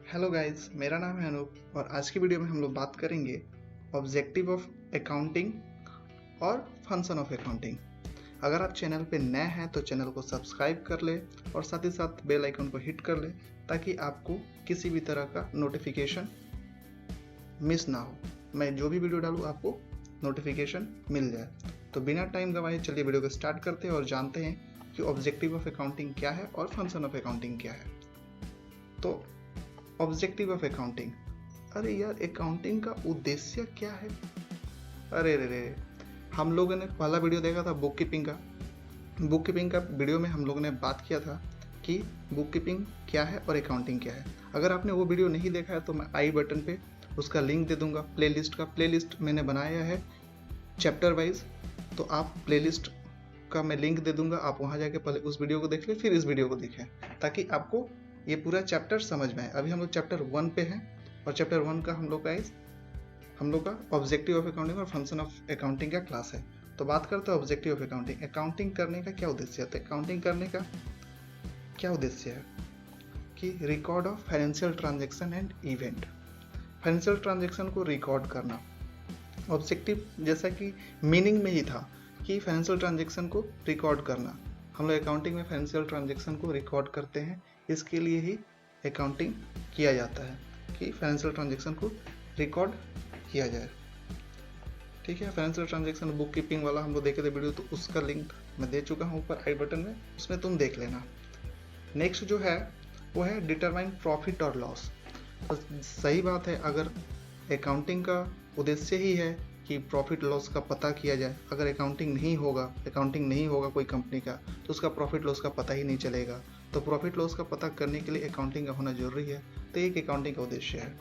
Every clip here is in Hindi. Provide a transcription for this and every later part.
हेलो गाइस, मेरा नाम है अनूप और आज की वीडियो में हम लोग बात करेंगे ऑब्जेक्टिव ऑफ अकाउंटिंग और फंक्शन ऑफ अकाउंटिंग। अगर आप चैनल पे नए हैं तो चैनल को सब्सक्राइब कर ले और साथ ही साथ बेल आइकन को हिट कर ले ताकि आपको किसी भी तरह का नोटिफिकेशन मिस ना हो। मैं जो भी वीडियो डालूँ आपको नोटिफिकेशन मिल जाए। तो बिना टाइम गंवाए चलिए वीडियो को स्टार्ट करते हैं और जानते हैं कि ऑब्जेक्टिव ऑफ अकाउंटिंग क्या है और फंक्शन ऑफ अकाउंटिंग क्या है। तो ऑब्जेक्टिव ऑफ अकाउंटिंग, अरे यार अकाउंटिंग का उद्देश्य क्या है? अरे रे रे, हम लोगों ने पहला वीडियो देखा था बुक कीपिंग का वीडियो में हम लोगों ने बात किया था कि बुक कीपिंग क्या है और अकाउंटिंग क्या है। अगर आपने वो वीडियो नहीं देखा है तो मैं आई बटन पे उसका लिंक दे दूंगा। प्लेलिस्ट मैंने बनाया है चैप्टर वाइज, तो आप प्लेलिस्ट का मैं लिंक दे दूंगा। आप वहाँ जाके पहले उस वीडियो को देख लें, फिर इस वीडियो को देखें ताकि आपको ये पूरा चैप्टर समझ में आए। अभी हम लोग चैप्टर 1 पे हैं और चैप्टर 1 का हम लोग का ऑब्जेक्टिव ऑफ अकाउंटिंग और फंक्शन ऑफ अकाउंटिंग का क्लास है। तो बात करते हैं ऑब्जेक्टिव ऑफ अकाउंटिंग। अकाउंटिंग करने का क्या उद्देश्य है? तो अकाउंटिंग करने का क्या उद्देश्य है कि record of financial transaction and event. Financial transaction को रिकॉर्ड करना ऑब्जेक्टिव जैसा कि मीनिंग में ही था कि फाइनेंशियल ट्रांजेक्शन को रिकॉर्ड करना। हम लोग अकाउंटिंग में फाइनेंशियल ट्रांजेक्शन को रिकॉर्ड करते हैं, इसके लिए ही अकाउंटिंग किया जाता है कि फाइनेंशियल ट्रांजेक्शन को रिकॉर्ड किया जाए। ठीक है, फाइनेंशियल ट्रांजेक्शन बुक कीपिंग वाला हम लोग देखे थे वीडियो, तो उसका लिंक मैं दे चुका हूँ ऊपर आई बटन में, उसमें तुम देख लेना। नेक्स्ट जो है वो है डिटरमाइन प्रॉफिट और लॉस। तो सही बात है, अगर अकाउंटिंग का उद्देश्य ही है कि प्रॉफिट लॉस का पता किया जाए। अगर अकाउंटिंग नहीं होगा कोई कंपनी का तो उसका प्रॉफिट लॉस का पता ही नहीं चलेगा। तो प्रॉफिट लॉस का पता करने के लिए अकाउंटिंग का होना जरूरी है। तो एक अकाउंटिंग का उद्देश्य है।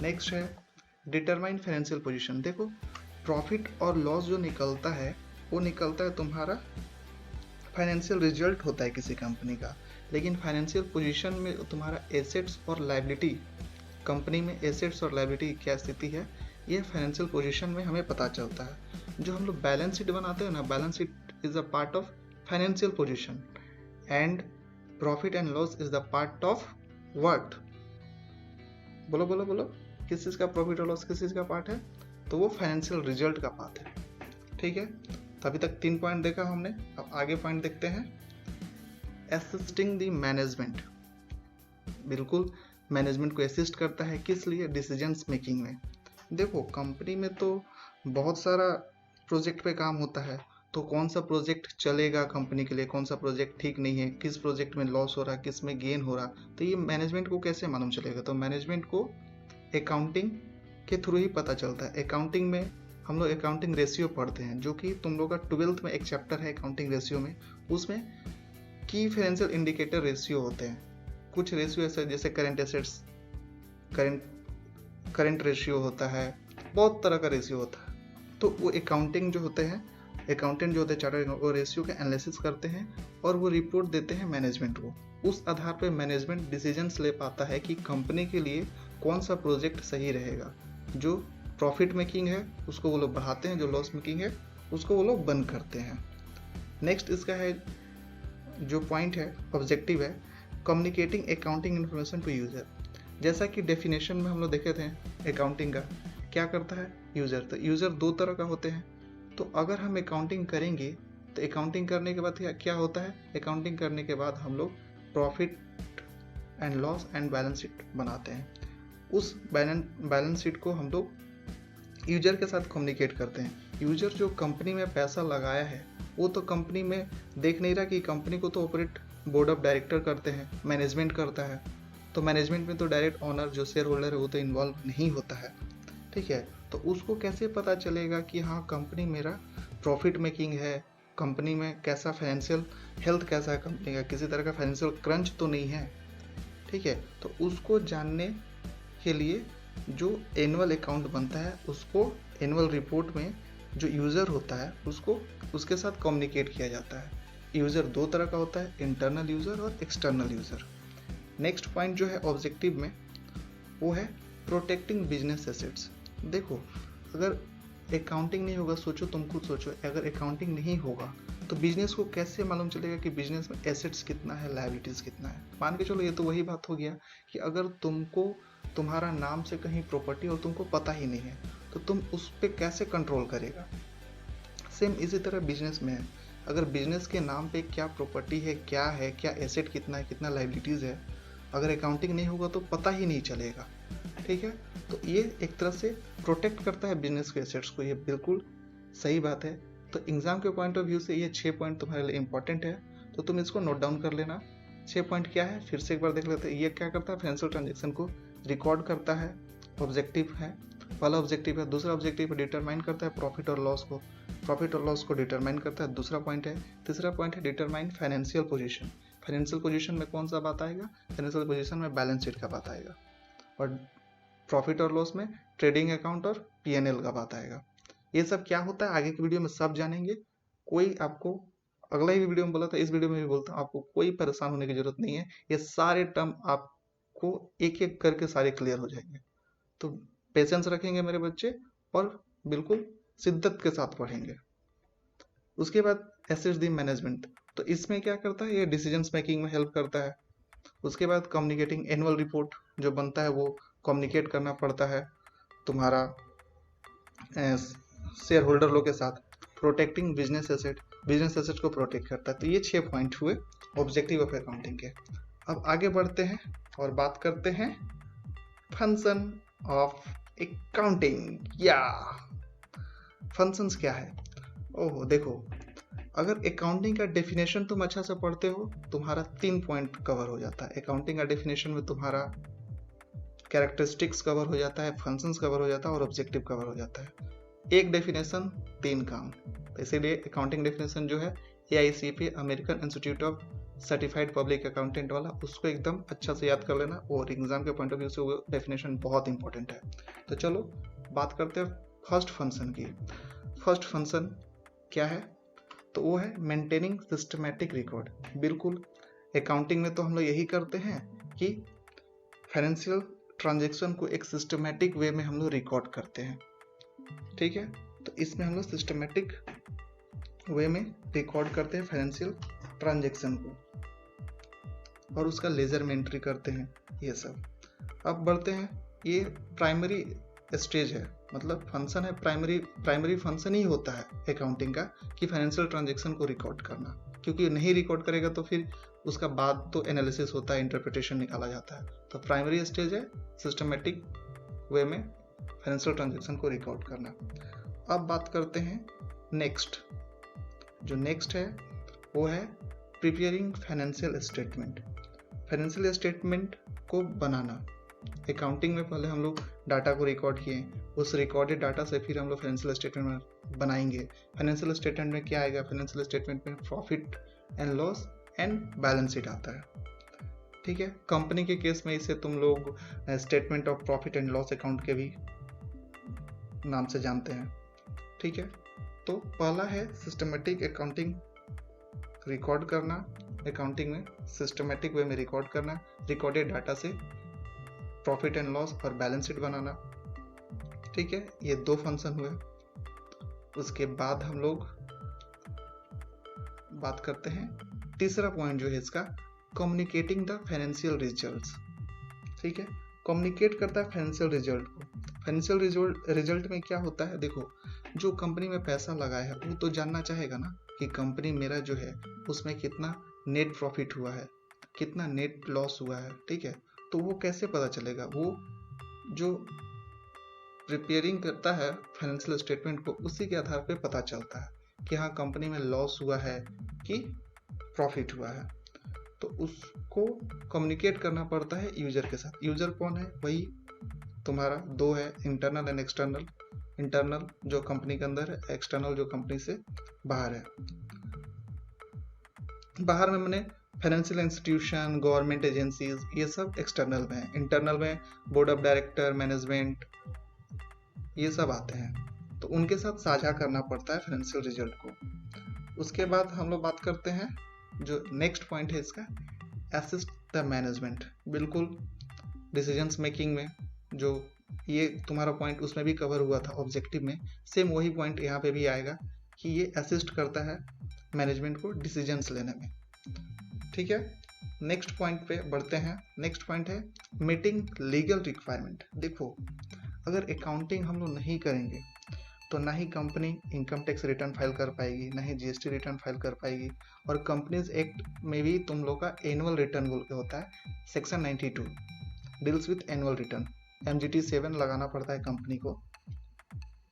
नेक्स्ट है डिटरमाइन फाइनेंशियल पोजीशन। देखो, प्रॉफिट और लॉस जो निकलता है वो निकलता है तुम्हारा फाइनेंशियल रिजल्ट होता है किसी कंपनी का, लेकिन फाइनेंशियल पोजीशन में तुम्हारा एसेट्स और लायबिलिटी, कंपनी में एसेट्स और लायबिलिटी क्या स्थिति है, ये फाइनेंशियल पोजीशन में हमें पता चलता है। जो हम लोग बैलेंस शीट बनाते हैं ना, balance sheet is a part of financial position and profit and loss is the part of what? बोलो बोलो बोलो, किस चीज का प्रॉफिट और लॉस किस चीज का पार्ट है? तो वो फाइनेंशियल रिजल्ट का पार्ट है। ठीक है, तो अभी तक 3 पॉइंट देखा हमने, अब आगे पॉइंट देखते हैं। असिस्टिंग द मैनेजमेंट, बिल्कुल मैनेजमेंट को असिस्ट करता है, किस लिए? डिसीजंस मेकिंग में। देखो, कंपनी में तो बहुत सारा प्रोजेक्ट पे काम होता है, तो कौन सा प्रोजेक्ट चलेगा कंपनी के लिए, कौन सा प्रोजेक्ट ठीक नहीं है, किस प्रोजेक्ट में लॉस हो रहा है, किस में गेन हो रहा, तो ये मैनेजमेंट को कैसे मालूम चलेगा? तो मैनेजमेंट को अकाउंटिंग के थ्रू ही पता चलता है। अकाउंटिंग में हम लोग अकाउंटिंग रेशियो पढ़ते हैं, जो कि तुम लोग का 12th में एक चैप्टर है अकाउंटिंग रेशियो में। उसमें की फाइनेंशियल इंडिकेटर रेशियो होते हैं। कुछ रेशियो ऐसे जैसे करेंट एसेट्स, करंट रेशियो होता है, बहुत तरह का रेशियो होता है। तो वो अकाउंटेंट जो होते हैं चार्टर्ड, वो रेशियो का एनालिसिस करते हैं और वो रिपोर्ट देते हैं मैनेजमेंट को। उस आधार पर मैनेजमेंट डिसीजंस ले पाता है कि कंपनी के लिए कौन सा प्रोजेक्ट सही रहेगा। जो प्रॉफिट मेकिंग है उसको वो लोग बढ़ाते हैं, जो लॉस मेकिंग है उसको वो लोग बंद करते हैं। नेक्स्ट इसका है जो पॉइंट है, ऑब्जेक्टिव है communicating accounting information to user. जैसा कि डेफिनेशन में हम लोग देखे थे अकाउंटिंग का क्या करता है यूज़र। तो यूज़र 2 तरह का होते हैं। तो अगर हम अकाउंटिंग करेंगे तो अकाउंटिंग करने के बाद क्या होता है? अकाउंटिंग करने के बाद हम लोग profit and loss and balance sheet बनाते हैं। उस बैलेंस शीट को हम लोग यूजर के साथ कम्युनिकेट करते हैं। यूजर जो कंपनी में पैसा लगाया है वो तो कंपनी में देख नहीं रहा कि कंपनी को तो ऑपरेट बोर्ड ऑफ डायरेक्टर करते हैं, मैनेजमेंट करता है। तो मैनेजमेंट में तो डायरेक्ट ओनर जो शेयर होल्डर है वो तो इन्वॉल्व नहीं होता है। ठीक है, तो उसको कैसे पता चलेगा कि हाँ कंपनी मेरा प्रॉफिट मेकिंग है, कंपनी में कैसा फाइनेंशियल हेल्थ कैसा है कंपनी का, किसी तरह का फाइनेंशियल क्रंच तो नहीं है। ठीक है, तो उसको जानने के लिए जो एनुअल अकाउंट बनता है उसको एनुअल रिपोर्ट में जो यूज़र होता है उसको उसके साथ कम्युनिकेट किया जाता है। यूज़र 2 तरह का होता है, इंटरनल यूज़र और एक्सटर्नल यूज़र। नेक्स्ट पॉइंट जो है ऑब्जेक्टिव में वो है प्रोटेक्टिंग बिजनेस एसेट्स। देखो, अगर अकाउंटिंग नहीं होगा, सोचो, तुम खुद सोचो, अगर अकाउंटिंग नहीं होगा तो बिजनेस को कैसे मालूम चलेगा कि बिजनेस में एसेट्स कितना है, लायबिलिटीज कितना है? मान के चलो ये तो वही बात हो गया कि अगर तुमको तुम्हारा नाम से कहीं प्रॉपर्टी और तुमको पता ही नहीं है तो तुम उस पर कैसे कंट्रोल करेगा? सेम इसी तरह बिजनेस में है, अगर बिजनेस के नाम पे क्या प्रॉपर्टी है, क्या एसेट कितना है, कितना लायबिलिटीज है, अगर अकाउंटिंग नहीं होगा तो पता ही नहीं चलेगा। ठीक है, तो ये एक तरह से प्रोटेक्ट करता है बिजनेस के एसेट्स को, ये बिल्कुल सही बात है। तो एग्जाम के पॉइंट ऑफ व्यू से ये 6 पॉइंट तुम्हारे लिए इंपॉर्टेंट है, तो तुम इसको नोट डाउन कर लेना। 6 पॉइंट क्या है फिर से एक बार देख लेते हैं। ये क्या करता है? फाइनेंशियल ट्रांजेक्शन को रिकॉर्ड करता है, ऑब्जेक्टिव है, पहला ऑब्जेक्टिव है। दूसरा ऑब्जेक्टिव डिटरमाइन करता है प्रॉफिट और लॉस को डिटरमाइन करता है, दूसरा पॉइंट है। तीसरा पॉइंट है determine financial position. Financial position में कौन सा बात आएगा? फाइनेंशियल पोजीशन में बैलेंस शीट का बात आएगा, और प्रॉफिट और लॉस में ट्रेडिंग अकाउंट और P&L का बात आएगा। ये सब क्या होता है आगे की वीडियो में सब जानेंगे। कोई आपको अगला ही वीडियो में बोला था, इस वीडियो में भी बोलता हूँ, आपको कोई परेशान होने की जरूरत नहीं है। ये सारे टर्म आपको एक एक करके सारे क्लियर हो जाएंगे। तो पेशेंस रखेंगे मेरे बच्चे और बिल्कुल शिद्दत के साथ पढ़ेंगे। उसके बाद एसेट्स दी मैनेजमेंट, तो इसमें क्या करता है? ये डिसीजंस मेकिंग में हेल्प करता है। उसके बाद कम्युनिकेटिंग, एनुअल रिपोर्ट जो बनता है वो कम्युनिकेट करना पड़ता है तुम्हारा शेयर होल्डर लोग के साथ। प्रोटेक्टिंग बिजनेस एसेट को प्रोटेक्ट करता है। तो ये 6 पॉइंट हुए ऑब्जेक्टिव ऑफ अकाउंटिंग के। अब आगे बढ़ते हैं और बात करते हैं फंक्शन ऑफ अकाउंटिंग। या फंक्शंस क्या है? ओहो देखो, अगर अकाउंटिंग का डेफिनेशन तुम अच्छा से पढ़ते हो तुम्हारा 3 पॉइंट कवर हो जाता है। अकाउंटिंग का डेफिनेशन में तुम्हारा कैरेक्टरिस्टिक्स कवर हो जाता है, फंक्शंस कवर हो जाता है और ऑब्जेक्टिव कवर हो जाता है। एक डेफिनेशन 3 काम। तो इसीलिए अकाउंटिंग डेफिनेशन जो है AICPA American institute of certified public accountant वाला, उसको एकदम अच्छा से याद कर लेना, और एग्जाम के पॉइंट ऑफ व्यू से वो डेफिनेशन बहुत इंपॉर्टेंट है। तो चलो बात करते हैं फर्स्ट फंक्शन की। फर्स्ट फंक्शन क्या है? तो वो है मेंटेनिंग सिस्टमैटिक रिकॉर्ड। बिल्कुल अकाउंटिंग में तो हम लोग यही करते हैं कि फाइनेंशियल ट्रांजैक्शन को एक सिस्टमैटिक वे में हम लोग रिकॉर्ड करते हैं। ठीक है, तो इसमें हम लोग सिस्टमैटिक वे में रिकॉर्ड करते हैं फाइनेंशियल ट्रांजैक्शन को, और उसका लेजर में एंट्री करते हैं, ये सब। अब बढ़ते हैं, ये प्राइमरी स्टेज है, मतलब फंक्शन है, प्राइमरी फंक्शन ही होता है अकाउंटिंग का कि फाइनेंशियल ट्रांजैक्शन को रिकॉर्ड करना, क्योंकि नहीं रिकॉर्ड करेगा तो फिर उसका बाद तो एनालिसिस होता है, इंटरप्रिटेशन निकाला जाता है। तो प्राइमरी स्टेज है सिस्टमैटिक वे में फाइनेंशियल ट्रांजैक्शन को रिकॉर्ड करना। अब बात करते हैं नेक्स्ट। जो नेक्स्ट है वो है preparing financial statement. Financial statement को बनाना, अकाउंटिंग में पहले हम लोग डाटा को रिकॉर्ड किए, उस रिकॉर्डेड डाटा से फिर हम लोग फाइनेंशियल स्टेटमेंट बनाएंगे। फाइनेंशियल स्टेटमेंट में क्या आएगा? फाइनेंशियल स्टेटमेंट में profit and loss and balance sheet आता है। ठीक है, कंपनी के केस में इसे तुम लोग statement of profit and loss account के भी नाम से जानते हैं। ठीक है, तो पहला है सिस्टमेटिक अकाउंटिंग रिकॉर्ड करना, अकाउंटिंग में सिस्टमेटिक वे में रिकॉर्ड करना, रिकॉर्डेड डाटा से प्रॉफिट एंड लॉस और बैलेंस शीट बनाना। ठीक है, ये 2 फंक्शन हुए। उसके बाद हम लोग बात करते हैं तीसरा पॉइंट जो है इसका, कम्युनिकेटिंग द फाइनेंशियल रिजल्ट्स। ठीक है, कम्युनिकेट करता है फाइनेंशियल रिजल्ट को। फाइनेंशियल रिजल्ट में क्या होता है? देखो, जो कंपनी में पैसा लगाया है वो तो जानना चाहेगा ना कि कंपनी मेरा जो है उसमें कितना नेट प्रॉफिट हुआ है, कितना नेट लॉस हुआ है। ठीक है, तो वो कैसे पता चलेगा? वो जो प्रिपेयरिंग करता है फाइनेंशियल स्टेटमेंट को, उसी के आधार पे पता चलता है कि हाँ कंपनी में लॉस हुआ है कि प्रॉफिट हुआ है। तो उसको कम्युनिकेट करना पड़ता है यूजर के साथ। यूजर कौन है? वही तुम्हारा 2 है, इंटरनल एंड एक्सटर्नल। इंटरनल जो कंपनी के अंदर है, एक्सटर्नल जो कंपनी से बाहर है। बाहर में मैंने फाइनेंशियल इंस्टीट्यूशन, गवर्नमेंट एजेंसीज, ये सब एक्सटर्नल में है। इंटरनल में बोर्ड ऑफ डायरेक्टर, मैनेजमेंट, ये सब आते हैं, तो उनके साथ साझा करना पड़ता है फाइनेंशियल रिजल्ट को। उसके बाद हम लोग बात करते हैं जो नेक्स्ट पॉइंट है इसका, असिस्ट द मैनेजमेंट। बिल्कुल डिसीजंस मेकिंग में जो ये तुम्हारा पॉइंट उसमें भी कवर हुआ था ऑब्जेक्टिव में, सेम वही पॉइंट यहाँ पे भी आएगा कि ये असिस्ट करता है मैनेजमेंट को डिसीजंस लेने में। ठीक है, नेक्स्ट पॉइंट पे बढ़ते हैं। नेक्स्ट पॉइंट है मीटिंग लीगल रिक्वायरमेंट। देखो, अगर अकाउंटिंग हम लोग नहीं करेंगे तो ना ही company income tax return file कर पाएगी, ना ही जीएसटी रिटर्न फाइल कर पाएगी। और कंपनीज एक्ट में भी तुम लोग का एनुअल रिटर्न बोल के होता है, section 92 deals with annual return. MGT 7 लगाना पड़ता है कंपनी को,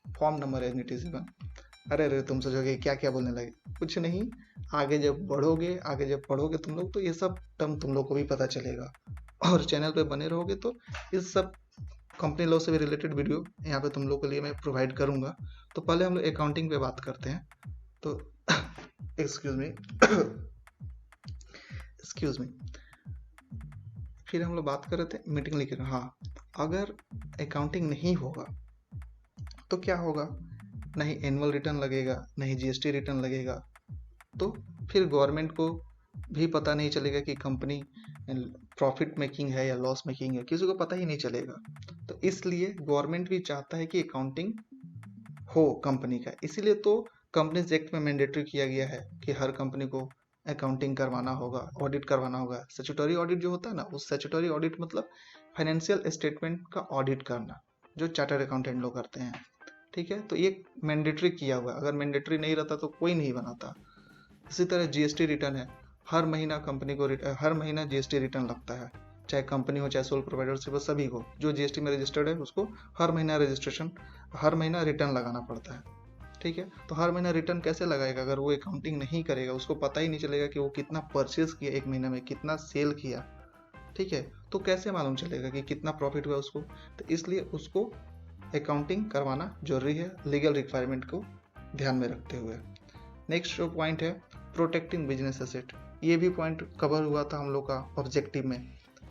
फॉर्म नंबर MGT 7। अरे तुम सोचोगे क्या क्या बोलने लगे, कुछ नहीं, आगे जब पढ़ोगे तुम लोग तो ये सब टर्म तुम लोग को भी पता चलेगा। और चैनल पे बने रहोगे तो इस सब कंपनी लॉ से भी रिलेटेड वीडियो यहाँ पे तुम लोग के लिए मैं प्रोवाइड करूंगा। तो पहले हम लोग अकाउंटिंग पे बात करते हैं। तो एक्सक्यूज मी, फिर हम लोग बात कर रहे थे मीटिंग लिखे। हाँ, अगर अकाउंटिंग नहीं होगा तो क्या होगा, नहीं एनुअल रिटर्न लगेगा, नहीं जीएसटी रिटर्न लगेगा, तो फिर गवर्नमेंट को भी पता नहीं चलेगा कि कंपनी प्रॉफिट मेकिंग है या लॉस मेकिंग है, किसी को पता ही नहीं चलेगा। तो इसलिए गवर्नमेंट भी चाहता है कि अकाउंटिंग हो कंपनी का, इसीलिए तो कंपनीज एक्ट में मैंडेटरी किया गया है कि हर कंपनी को अकाउंटिंग करवाना होगा, ऑडिट करवाना होगा। स्टैट्यूटरी ऑडिट जो होता है ना, उस स्टैट्यूटरी ऑडिट मतलब फाइनेंशियल स्टेटमेंट का ऑडिट करना, जो चार्टर्ड अकाउंटेंट लोग करते हैं। ठीक है, तो ये मैंडेटरी किया हुआ है, अगर मैंडेटरी नहीं रहता तो कोई नहीं बनाता। इसी तरह जीएसटी रिटर्न है, हर महीना कंपनी को हर महीना जीएसटी रिटर्न लगता है, चाहे कंपनी हो चाहे सोल प्रोवाइडरशिप हो, सभी को जो जीएसटी में रजिस्टर्ड है उसको हर महीना रिटर्न लगाना पड़ता है। ठीक है, तो हर महीना रिटर्न कैसे लगाएगा, अगर वो अकाउंटिंग नहीं करेगा, उसको पता ही नहीं चलेगा कि वो कितना परचेज किया एक महीने में, कितना सेल किया। ठीक है, तो कैसे मालूम चलेगा कि कितना प्रॉफिट हुआ उसको, तो इसलिए उसको अकाउंटिंग करवाना जरूरी है, लीगल रिक्वायरमेंट को ध्यान में रखते हुए। नेक्स्ट जो पॉइंट है प्रोटेक्टिंग बिजनेस एसेट, ये भी पॉइंट कवर हुआ था हम लोग का ऑब्जेक्टिव में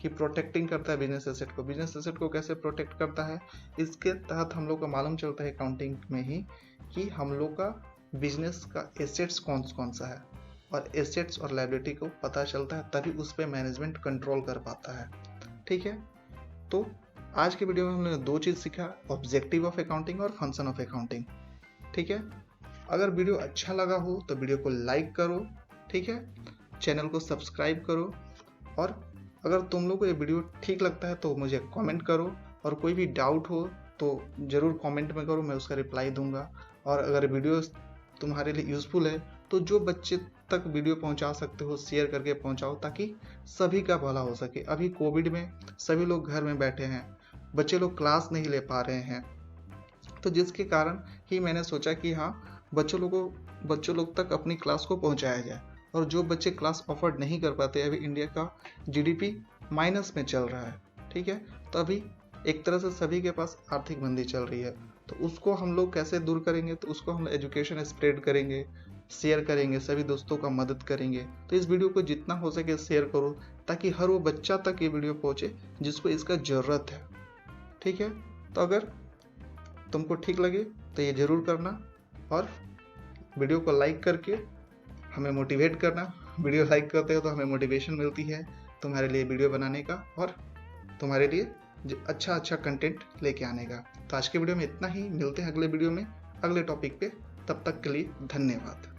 कि प्रोटेक्टिंग करता है बिजनेस एसेट को। बिजनेस एसेट को कैसे प्रोटेक्ट करता है, इसके तहत हम लोग को मालूम चलता है अकाउंटिंग में ही कि हम लोग का बिजनेस का एसेट्स कौन कौन सा है, और एसेट्स और लायबिलिटी को पता चलता है, तभी उस पर मैनेजमेंट कंट्रोल कर पाता है। ठीक है, तो आज के वीडियो में हमने दो चीज़ सीखा, ऑब्जेक्टिव ऑफ अकाउंटिंग और फंक्शन ऑफ अकाउंटिंग। ठीक है, अगर वीडियो अच्छा लगा हो तो वीडियो को लाइक करो। ठीक है, चैनल को सब्सक्राइब करो, और अगर तुम लोग को ये वीडियो ठीक लगता है तो मुझे कमेंट करो, और कोई भी डाउट हो तो ज़रूर कमेंट में करो, मैं उसका रिप्लाई दूंगा। और अगर वीडियो तुम्हारे लिए यूज़फुल है तो जो बच्चे तक वीडियो पहुंचा सकते हो शेयर करके पहुंचाओ, ताकि सभी का भला हो सके। अभी कोविड में सभी लोग घर में बैठे हैं, बच्चे लोग क्लास नहीं ले पा रहे हैं, तो जिसके कारण ही मैंने सोचा कि हाँ, बच्चों लोग तक अपनी क्लास को पहुंचाया जाए। और जो बच्चे क्लास अफोर्ड नहीं कर पाते, अभी इंडिया का जीडीपी माइनस में चल रहा है। ठीक है, तो अभी एक तरह से सभी के पास आर्थिक मंदी चल रही है, तो उसको हम लोग कैसे दूर करेंगे, तो उसको हम एजुकेशन स्प्रेड करेंगे, शेयर करेंगे, सभी दोस्तों का मदद करेंगे। तो इस वीडियो को जितना हो सके शेयर करो, ताकि हर वो बच्चा तक ये वीडियो पहुंचे जिसको इसका ज़रूरत है। ठीक है, तो अगर तुमको ठीक लगे तो ये ज़रूर करना, और वीडियो को लाइक करके हमें मोटिवेट करना। वीडियो लाइक करते हो तो हमें मोटिवेशन मिलती है तुम्हारे लिए वीडियो बनाने का, और तुम्हारे लिए अच्छा कंटेंट लेके आने का। तो आज के वीडियो में इतना ही, मिलते हैं अगले वीडियो में अगले टॉपिक पे, तब तक के लिए धन्यवाद।